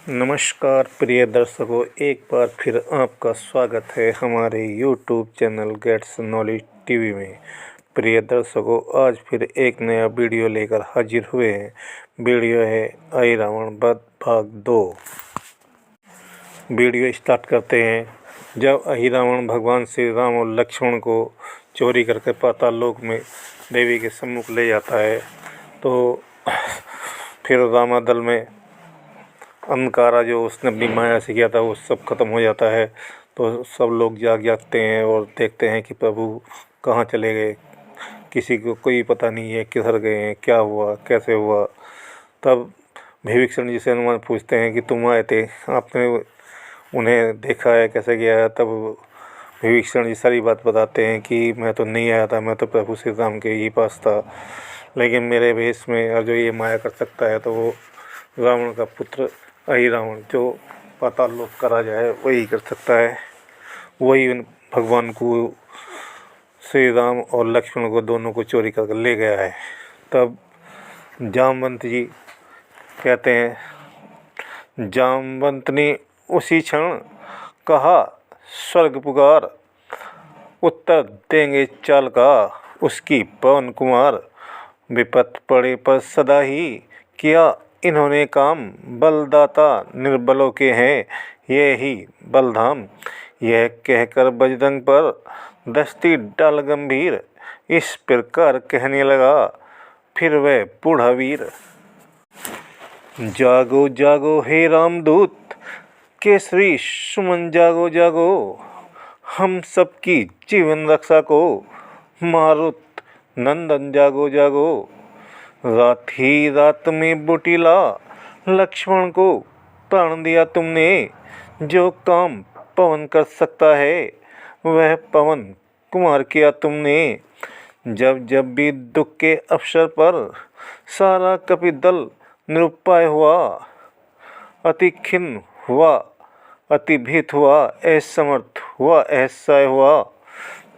नमस्कार प्रिय दर्शकों, एक बार फिर आपका स्वागत है हमारे YouTube channel gets knowledge TV में। प्रिय दर्शकों, आज फिर एक नया वीडियो लेकर हाजिर हुए हैं। वीडियो है आई रावण वध भाग 2। वीडियो स्टार्ट करते हैं। जब अहि रावण भगवान श्री राम और लक्ष्मण को चोरी करके पाताल लोक में देवी के सम्मुख ले जाता है, तो फिर रामादल में अंधकारा जो उसने अपनी माया से किया था वो सब खत्म हो जाता है। तो सब लोग जागते हैं और देखते हैं कि प्रभु कहाँ चले गए। किसी को कोई पता नहीं है किधर गए हैं, क्या हुआ, कैसे हुआ। तब विभीषण जी से हनुमान पूछते हैं कि तुम आए थे, आपने उन्हें देखा है, कैसे गया है। तब विभीषण जी सारी बात बताते हैं कि मैं तो नहीं आया था, मैं तो प्रभु श्री राम के ही पास था, लेकिन मेरे भेष में और जो ये माया कर सकता है तो वो रावण का पुत्र अहि रावण जो पाताल लोक का राजा है वही कर सकता है। वही भगवान को, श्री राम और लक्ष्मण को, दोनों को चोरी कर ले गया है। तब जामवंत जी कहते हैं, जामवंत ने उसी क्षण कहा स्वर्ग पुकार, उत्तर देंगे चाल का उसकी पवन कुमार। विपत पड़े पर सदा ही किया इन्होंने काम, बलदाता निर्बलों के हैं ये ही बलधाम। यह कहकर बजरंग पर दस्ती डाल गंभीर, इस प्रकार कहने लगा फिर वह बूढ़ा वीर। जागो जागो हे रामदूत, केसरी सुमन जागो जागो, हम सबकी जीवन रक्षा को मारुत नंदन जागो जागो। रात ही रात में बुटीला लक्ष्मण को प्राण दिया तुमने, जो काम पवन कर सकता है वह पवन कुमार किया तुमने। जब जब भी दुख के अवसर पर सारा कपिदल निरुपाय हुआ, अति खिन्न हुआ, अति भीत हुआ, असमर्थ हुआ, असहाय हुआ,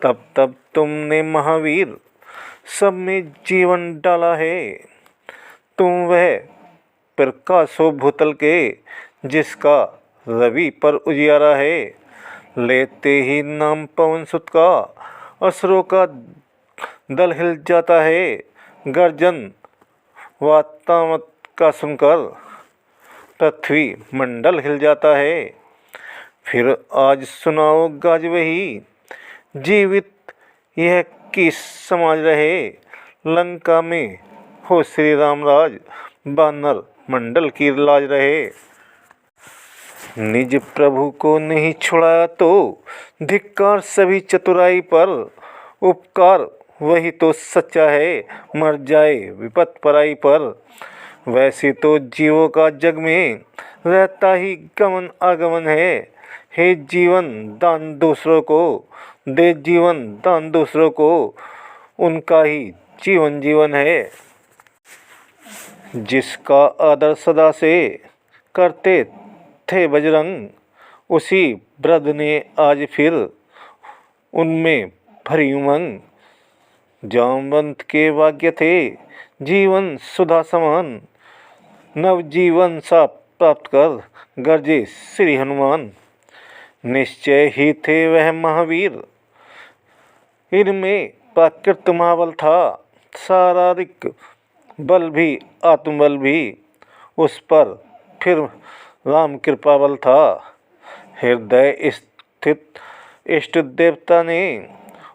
तब तब तुमने महावीर सब में जीवन डाला है। तुम वह प्रकाश हो भूतल के, जिसका रवि पर उजियारा है। लेते ही नाम पवन सुत का, असुरों का दल हिल जाता है। गर्जन वातावत का सुनकर पृथ्वी मंडल हिल जाता है। फिर आज सुनाओ गाज वही, जीवित यह किस समाज रहे। लंका में हो श्री राम राज, बानर मंडल की लाज रहे। निज प्रभु को नहीं छुड़ाया तो धिक्कार सभी चतुराई पर। उपकार वही तो सच्चा है, मर जाए विपत पराई पर। वैसे तो जीवों का जग में रहता ही गमन आगमन है। हे जीवन दान दूसरों को, दे जीवन दान दूसरों को, उनका ही जीवन जीवन है। जिसका आदर सदा से करते थे बजरंग, उसी वृद्ध ने आज फिर उनमें भरी उमंग। जामवंत के भाग्य थे जीवन सुधा समान, नवजीवन सा प्राप्त कर गरजे श्री हनुमान। निश्चय ही थे वह महावीर, इनमें प्राकृत महाबल था। शारीरिक बल भी आत्मबल भी उस पर फिर राम कृपा बल था। हृदय स्थित इष्ट देवता ने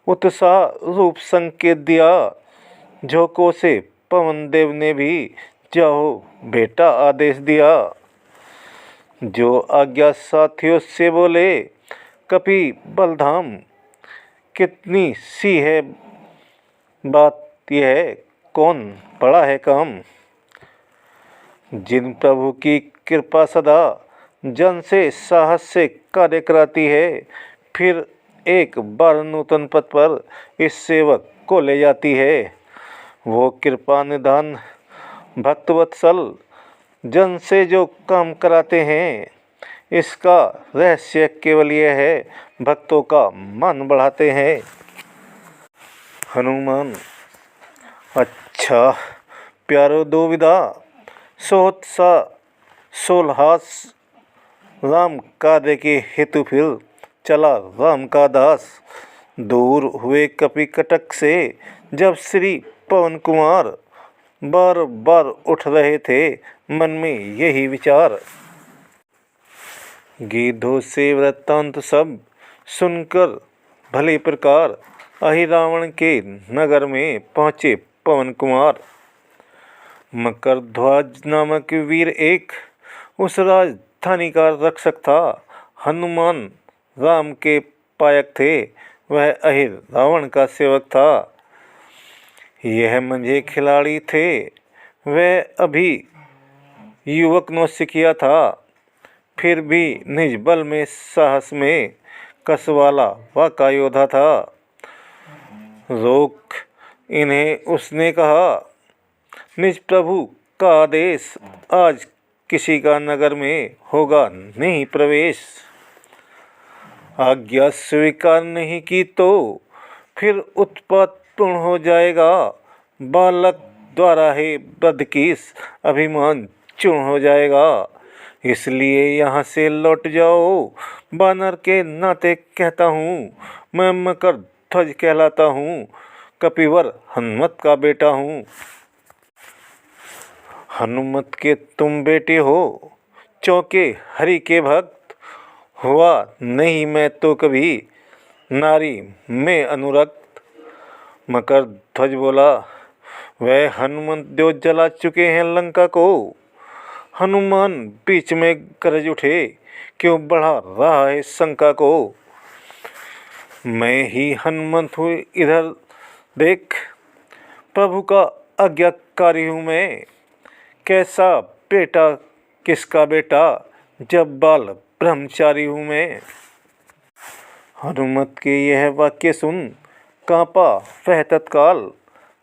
उत्साह रूप संकेत दिया। झोंकों से पवन देव ने भी जाओ बेटा आदेश दिया। जो आज्ञा साथियों से बोले कपि बलधाम, कितनी सी है बात यह, कौन बड़ा है काम। जिन प्रभु की कृपा सदा जन से साहस से कार्य कराती है, फिर एक बार नूतन पथ पर इस सेवक को ले जाती है। वो कृपा निधान भक्तवत्सल जन से जो काम कराते हैं, इसका रहस्य केवल यह है, भक्तों का मान बढ़ाते हैं। हनुमान अच्छा प्यारो दो विदा, सोहत सा सोलहास राम कार्य के हेतु फिर चला राम का दास। दूर हुए कपि कटक से जब श्री पवन कुमार, बार बार उठ रहे थे मन में यही विचार। गिद्धों से वृत्तांत सब सुनकर भले प्रकार, अहि रावण के नगर में पहुँचे पवन कुमार। मकरध्वज नामक वीर एक उस राजधानी का रक्षक था। हनुमान राम के पायक थे, वह अहि रावण का सेवक था। यह मंझे खिलाड़ी थे, वह अभी युवक नौसिखिया था। फिर भी निज बल में साहस में कसवाला वाका योद्धा था। रोक इन्हें उसने कहा, निज प्रभु का आदेश, आज किसी का नगर में होगा नहीं प्रवेश। आज्ञा स्वीकार नहीं की तो फिर उत्पात पूर्ण हो जाएगा। बालक द्वारा है वध किस अभिमान चूर्ण हो जाएगा। इसलिए यहाँ से लौट जाओ, बानर के नाते कहता हूँ। मैं मकर ध्वज कहलाता हूँ, कपिवर हनुमत का बेटा हूँ। हनुमत के तुम बेटे हो, चौके हरि के भक्त। हुआ नहीं मैं तो कभी नारी में अनुरक्त। मकर ध्वज बोला, वह हनुमंत जो जला चुके हैं लंका को। हनुमान बीच में गरज उठे, क्यों बढ़ा रहा है शंका को। मैं ही हनुमंत हूँ इधर देख, प्रभु का आज्ञाकारी हूँ मैं। कैसा बेटा किसका बेटा, जब बाल ब्रह्मचारी हूँ मैं। हनुमत के यह वाक्य सुन कांपा वह तत्काल।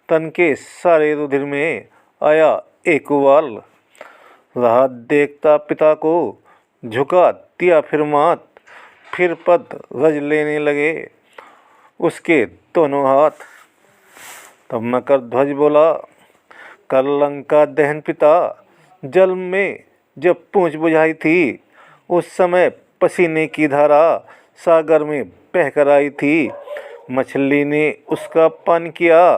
तन के सारे रुधिर में आया एक उबाल। रहा देखता पिता को, झुका दिया फिर मात। फिर पद रज लेने लगे उसके दोनों हाथ। तब मकर ध्वज बोला, कर लंका दहन पिता। जल में जब पूंछ बुझाई थी, उस समय पसीने की धारा सागर में बह कर आई थी। मछली ने उसका पान किया,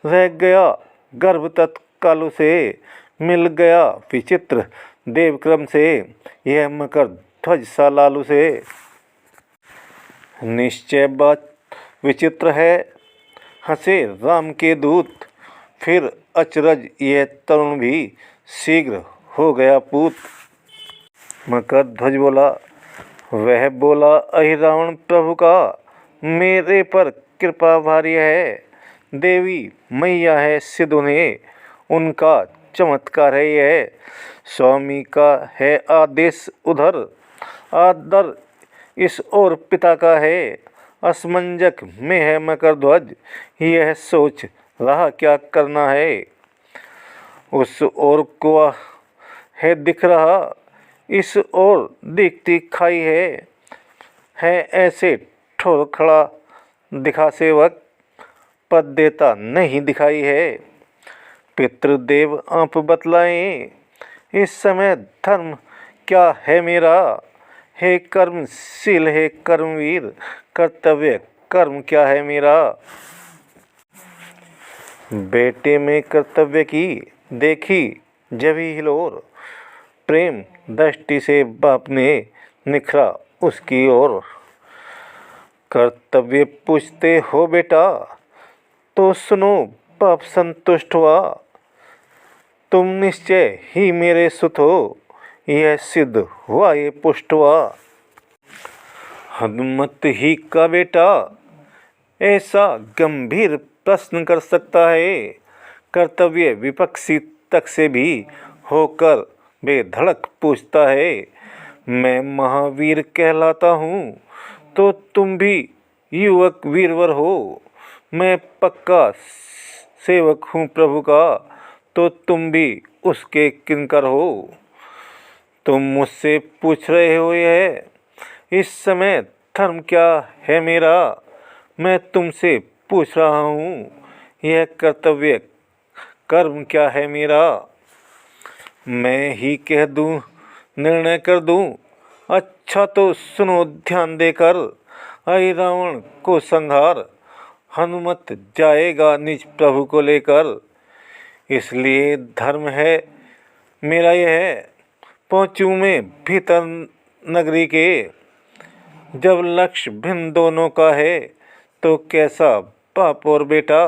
रह गया गर्भ तत्काल से। मिल गया विचित्र देवक्रम से, यह मकर ध्वज सा लालू से। निश्चय बात विचित्र है, हंसे राम के दूत। फिर अचरज यह तरुण भी शीघ्र हो गया पूत। मकर ध्वज बोला, वह बोला अहि रावण प्रभु का। मेरे पर कृपा भारी है, देवी मैया है सिद्ध उन्हें। उनका चमत्कार है यह, स्वामी का है आदेश उधर। आदर इस ओर पिता का है, असमंजक में है मकर ध्वज। यह सोच रहा क्या करना है। उस ओर कुआं है दिख रहा, इस ओर दिखती खाई है ऐसे ठोर खड़ा दिखा सेवक। पद देता नहीं दिखाई है, पितृदेव आप बतलाएं। इस समय धर्म क्या है मेरा। हे कर्मशील हे कर्मवीर, कर्तव्य कर्म क्या है मेरा। बेटे में कर्तव्य की देखी जभी हिलोर। प्रेम दृष्टि से बाप ने निखरा उसकी ओर। कर्तव्य पूछते हो बेटा, तो सुनो बाप संतुष्ट हुआ। तुम निश्चय ही मेरे सुत हो, यह सिद्ध हुआ ये पुष्ट हुआ। हनुमत ही का बेटा ऐसा गंभीर प्रश्न कर सकता है। कर्तव्य विपक्षी तक से भी होकर बेधड़क पूछता है। मैं महावीर कहलाता हूँ, तो तुम भी युवक वीरवर हो। मैं पक्का सेवक हूँ प्रभु का, तो तुम भी उसके किंकर हो। तुम मुझसे पूछ रहे हो यह, इस समय धर्म क्या है मेरा। मैं तुमसे पूछ रहा हूँ, यह कर्तव्य कर्म क्या है मेरा। मैं ही कह दूँ, निर्णय कर दूँ, अच्छा तो सुनो ध्यान देकर, आई रावण को संहार, हनुमत जाएगा निज प्रभु को लेकर। इसलिए धर्म है मेरा यह, पहुँचूं मैं भीतर नगरी के। जब लक्ष्य भिन्न दोनों का है, तो कैसा बाप और बेटा,